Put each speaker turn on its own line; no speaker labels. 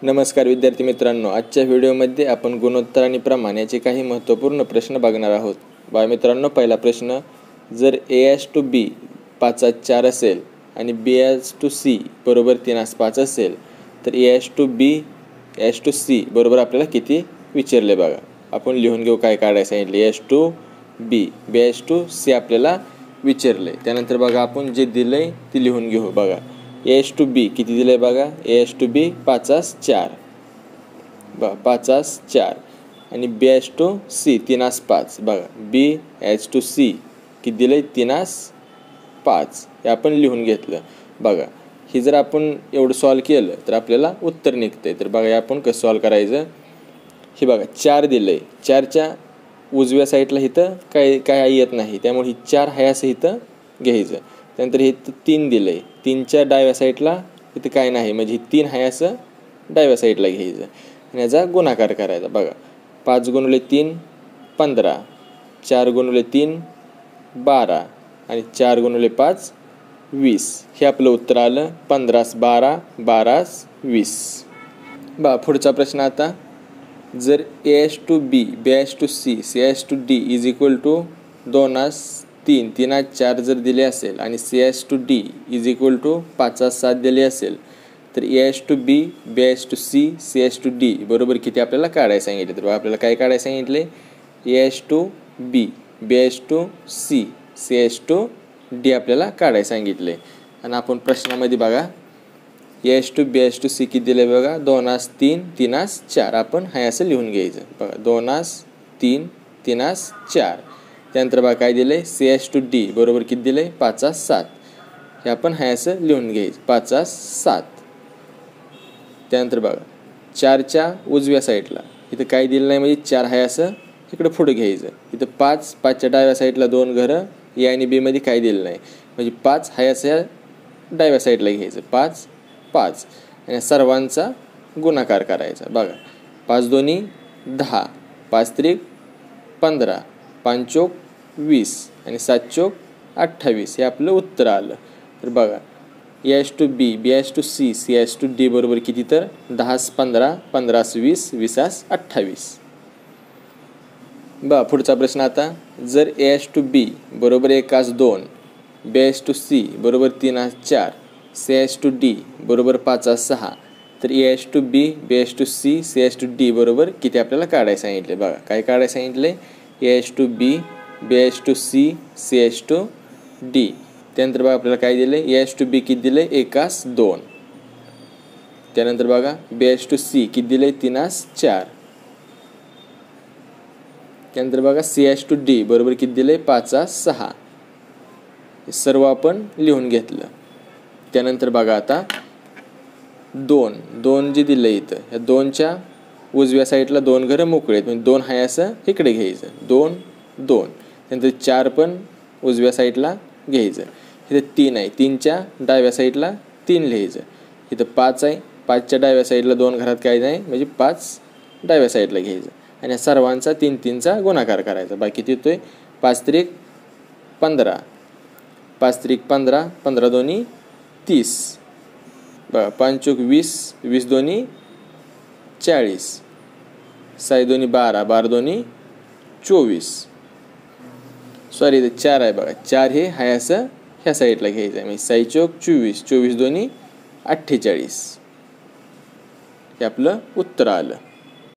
नमस्कार विद्यार्थी मित्रांनो, आजच्या व्हिडिओमध्ये आपण गुणोत्तर आणि प्रमाण याचे काही महत्त्वपूर्ण प्रश्न बघणार आहोत। बा मित्रांनो, पहिला प्रश्न, जर a/b 5/4 असेल आणि b/c बरोबर 3/5 असेल तर a/b/c बरोबर आपल्याला किती विचारले बघा। आपण लिहून घेऊ काय काढायचं सांगितले। a/b b/c आपल्याला विचारले। त्यानंतर बघा आपण जे दिले ते लिहून घेऊ बघा। a/b किती दिले बघा। a/b 5/4 5/4 आणि b/c 3/5 बघा। b/c किती दिले 3/5 हे आपण लिहून घेतलं बघा। ही जर आपण एवढं सॉल्व केलं तर आपल्याला उत्तर निघते। तर बघा आपण कसं सॉल्व करायचं। हे बघा 4 दिले, 4च्या उजव्या साईडला इथं काय येत नाही, त्यामुळे ही 4 आहे असं इथं घ्यायचं। त्यानंतर हे 3 दिले, 3च्या डाव्या साईडला इथं काय नाही, म्हणजे 3 आहे असं डाव्या साईडला घ्यायचं आणि याचा गुणाकार करायचा बघा। 5 × 3 15, 4 × 3 12 आणि 4 × 5 20 हे आपलं उत्तर आलं। 15 12 12 20 बा। पुढचा प्रश्न आता, जर a/b b/c c/d is equal to 2/3 3/4 जर दिले असेल आणि c/d इज इक्वल टू 5/7 दिले असेल तर a/b b/c c/d बरोबर किती आपल्याला काढायला सांगितले। तर आपल्याला काय काढायला सांगितले, a/b b/c c/d आपल्याला काढायला सांगितले। आणि आपण प्रश्नामध्ये बघा a/b b/c किती दिले बघा 2/3 3/4 आपण हाय असं लिहून घ्यायचं बघा। 2/3 3/4 त्यानंतर बघा काय दिले c/d बरोबर किती दिले 5/7 हे आपण हाय असं लिहून घ्यायचं 5/7। त्यानंतर बघा 4च्या उजव्या साईडला इथं काय दिलं नाही, म्हणजे 4 हाय असं इकडे पुढे घ्यायचं। इथं 5च्या डाव्या साईडला 2 घरं a आणि b मध्ये काय दिलं नाही, म्हणजे 5 हाय असं डाव्या साईडला घ्यायचं 5 5 आणि सर्वांचा गुणाकार करायचा बघा। 5 2 10 5 3 15 5 चौक 20 आणि 7 चौक 28 हे आपलं उत्तर आलं। तर बघा a/b b/c c/d बरोबर किती, तर 10 15 15 20 20 28 बा। पुढचा प्रश्न आता, जर a/b बरोबर 1/2 b/c बरोबर 3/4 c/d बरोबर 5/6 तर a/b b/c c/d बरोबर किती आपल्याला काढायला सांगितले बघा। काय काढायला सांगितले, a/b b/c c/d त्यानंतर बघा आपल्याला काय दिले, a/b किती दिले 1/2 त्यानंतर बघा b/c किती दिले 3/4 त्यानंतर बघा c/d बरोबर किती दिले 5/6 हे सर्व आपण लिहून घेतलं। त्यानंतर बघा आता 2 जे दिले इथं या 2च्या उजव्या साईडला 2 घरं मोकळे आहेत, म्हणजे 2 आहे असं इकडे घ्यायचं 2 2 त्यानंतर 4 पण उजव्या साईडला घ्यायचं। इथं 3 आहे, 3च्या डाव्या साईडला 3 लिहायचं। इथं 5 आहे, 5च्या डाव्या साईडला 2 घरात काय नाही, म्हणजे 5 डाव्या साईडला घ्यायचं आणि सर्वांचा 3 3चा गुणाकार करायचा। बाकी किती होतोय 5 3 15 5 3 15 15 2 30 बघा 5 चौक 20 20 2 40 6 2 12 12 2 24 सॉरी इथं 4 आहे बघा। 4 हे हाय असं ह्या साईडला घ्यायचं आहे, म्हणजे 6 चौक 24 24 2 48 हे आपलं उत्तर आलं।